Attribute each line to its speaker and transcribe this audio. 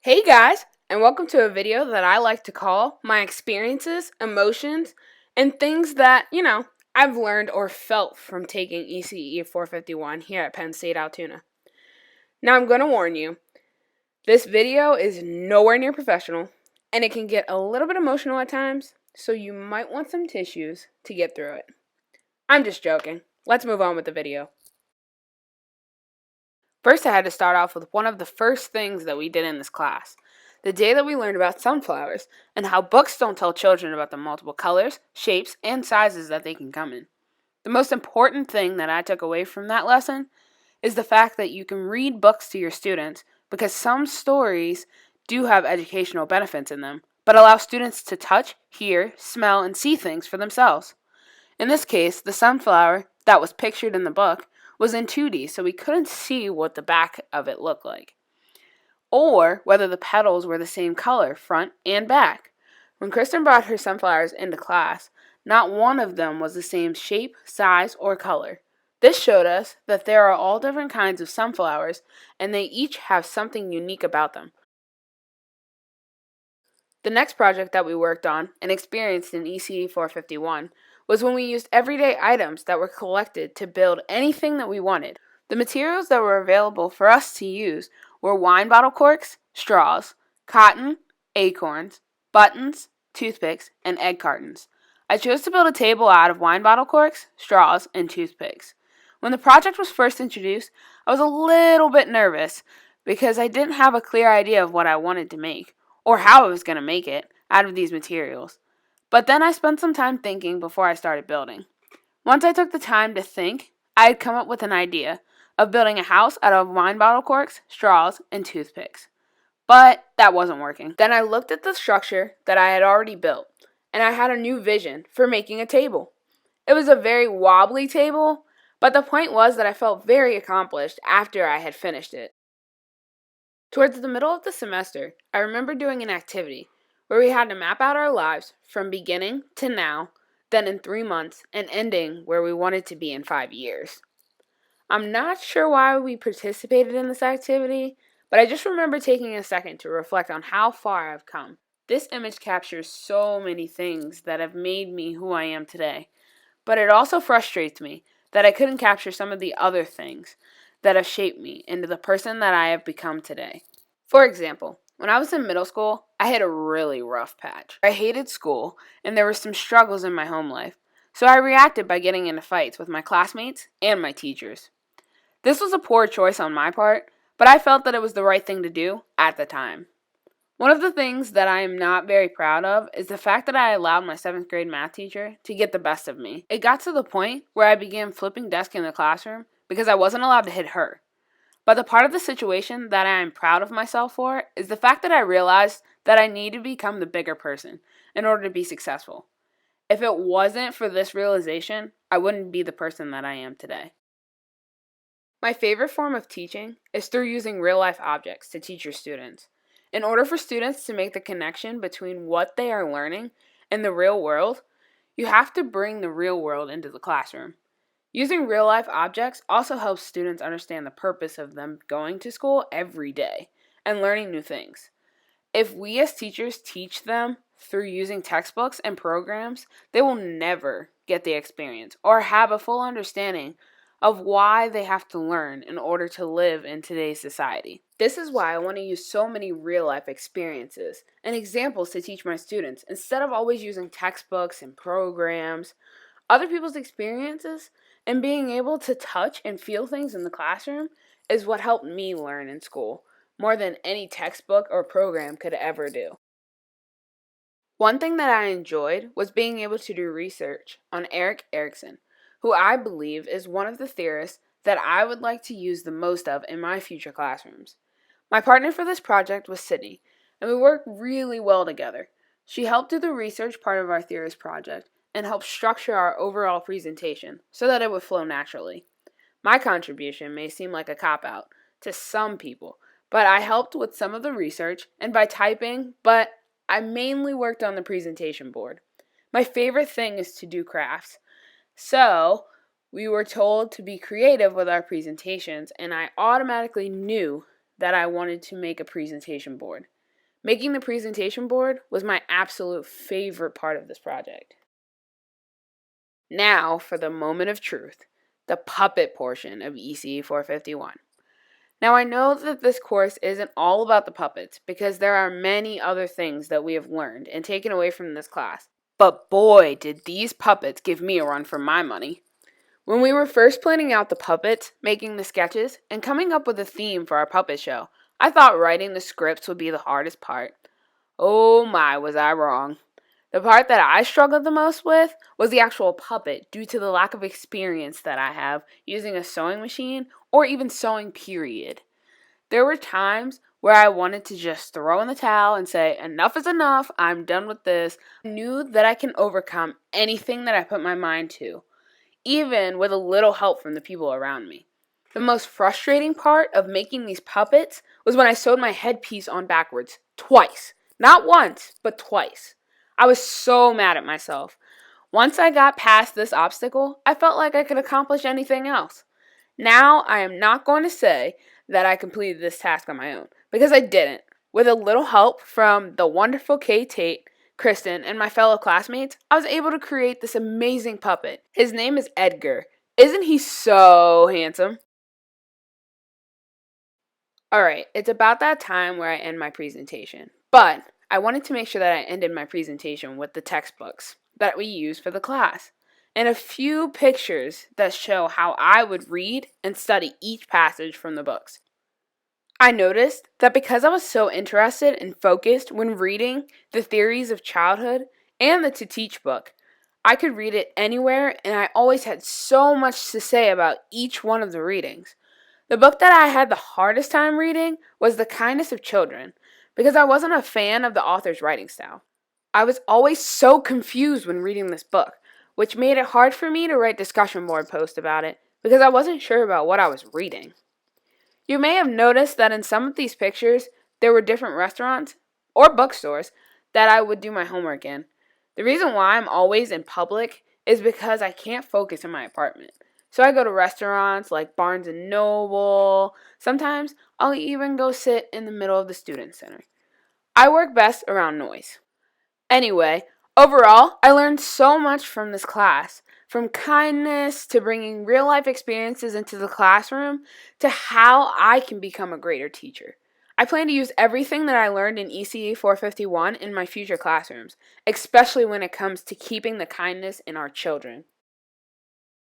Speaker 1: Hey guys, and welcome to a video that I like to call my experiences, emotions, and things that, I've learned or felt from taking ECE 451 here at Penn State Altoona. Now I'm going to warn you, this video is nowhere near professional, and it can get a little bit emotional at times, so you might want some tissues to get through it. I'm just joking. Let's move on with the video. First, I had to start off with one of the first things that we did in this class. The day that we learned about sunflowers and how books don't tell children about the multiple colors, shapes, and sizes that they can come in. The most important thing that I took away from that lesson is the fact that you can read books to your students because some stories do have educational benefits in them, but allow students to touch, hear, smell, and see things for themselves. In this case, the sunflower that was pictured in the book was in 2D, so we couldn't see what the back of it looked like, or whether the petals were the same color, front and back. When Kristen brought her sunflowers into class, not one of them was the same shape, size, or color. This showed us that there are all different kinds of sunflowers, and they each have something unique about them. The next project that we worked on and experienced in ECE 451 was when we used everyday items that were collected to build anything that we wanted. The materials that were available for us to use were wine bottle corks, straws, cotton, acorns, buttons, toothpicks, and egg cartons. I chose to build a table out of wine bottle corks, straws, and toothpicks. When the project was first introduced, I was a little bit nervous because I didn't have a clear idea of what I wanted to make, or how I was going to make it, out of these materials. But then I spent some time thinking before I started building. Once I took the time to think, I had come up with an idea of building a house out of wine bottle corks, straws, and toothpicks. But that wasn't working. Then I looked at the structure that I had already built, and I had a new vision for making a table. It was a very wobbly table, but the point was that I felt very accomplished after I had finished it. Towards the middle of the semester, I remember doing an activity where we had to map out our lives from beginning to now, then in 3 months, and ending where we wanted to be in 5 years. I'm not sure why we participated in this activity, but I just remember taking a second to reflect on how far I've come. This image captures so many things that have made me who I am today, but it also frustrates me that I couldn't capture some of the other things that have shaped me into the person that I have become today. For example, when I was in middle school, I had a really rough patch. I hated school, and there were some struggles in my home life, so I reacted by getting into fights with my classmates and my teachers. This was a poor choice on my part, but I felt that it was the right thing to do at the time. One of the things that I am not very proud of is the fact that I allowed my 7th grade math teacher to get the best of me. It got to the point where I began flipping desks in the classroom because I wasn't allowed to hit her. But the part of the situation that I am proud of myself for is the fact that I realized that I need to become the bigger person in order to be successful. If it wasn't for this realization, I wouldn't be the person that I am today. My favorite form of teaching is through using real-life objects to teach your students. In order for students to make the connection between what they are learning and the real world, you have to bring the real world into the classroom. Using real-life objects also helps students understand the purpose of them going to school every day and learning new things. If we as teachers teach them through using textbooks and programs, they will never get the experience or have a full understanding of why they have to learn in order to live in today's society. This is why I want to use so many real-life experiences and examples to teach my students instead of always using textbooks and programs. Other people's experiences and being able to touch and feel things in the classroom is what helped me learn in school more than any textbook or program could ever do. One thing that I enjoyed was being able to do research on Erik Erikson, who I believe is one of the theorists that I would like to use the most of in my future classrooms. My partner for this project was Sydney, and we worked really well together. She helped do the research part of our theorist project and helped structure our overall presentation so that it would flow naturally. My contribution may seem like a cop-out to some people, but I helped with some of the research and by typing, but I mainly worked on the presentation board. My favorite thing is to do crafts. So, we were told to be creative with our presentations, and I automatically knew that I wanted to make a presentation board. Making the presentation board was my absolute favorite part of this project. Now for the moment of truth, the puppet portion of ECE 451. Now I know that this course isn't all about the puppets because there are many other things that we have learned and taken away from this class. But boy, did these puppets give me a run for my money. When we were first planning out the puppets, making the sketches, and coming up with a theme for our puppet show, I thought writing the scripts would be the hardest part. Oh my, was I wrong. The part that I struggled the most with was the actual puppet due to the lack of experience that I have using a sewing machine or even sewing period. There were times where I wanted to just throw in the towel and say, enough is enough, I'm done with this. I knew that I can overcome anything that I put my mind to, even with a little help from the people around me. The most frustrating part of making these puppets was when I sewed my headpiece on backwards, twice. Not once, but twice. I was so mad at myself. Once I got past this obstacle, I felt like I could accomplish anything else. Now, I am not going to say that I completed this task on my own, because I didn't. With a little help from the wonderful Kay Tate, Kristen, and my fellow classmates, I was able to create this amazing puppet. His name is Edgar. Isn't he so handsome? Alright, it's about that time where I end my presentation. But I wanted to make sure that I ended my presentation with the textbooks that we use for the class and a few pictures that show how I would read and study each passage from the books. I noticed that because I was so interested and focused when reading The Theories of Childhood and the To Teach book, I could read it anywhere and I always had so much to say about each one of the readings. The book that I had the hardest time reading was The Kindness of Children, because I wasn't a fan of the author's writing style. I was always so confused when reading this book, which made it hard for me to write discussion board posts about it, because I wasn't sure about what I was reading. You may have noticed that in some of these pictures, there were different restaurants or bookstores that I would do my homework in. The reason why I'm always in public is because I can't focus in my apartment. So I go to restaurants like Barnes and Noble. Sometimes I'll even go sit in the middle of the student center. I work best around noise. Anyway, overall, I learned so much from this class. From kindness to bringing real life experiences into the classroom to how I can become a greater teacher. I plan to use everything that I learned in ECE 451 in my future classrooms, especially when it comes to keeping the kindness in our children.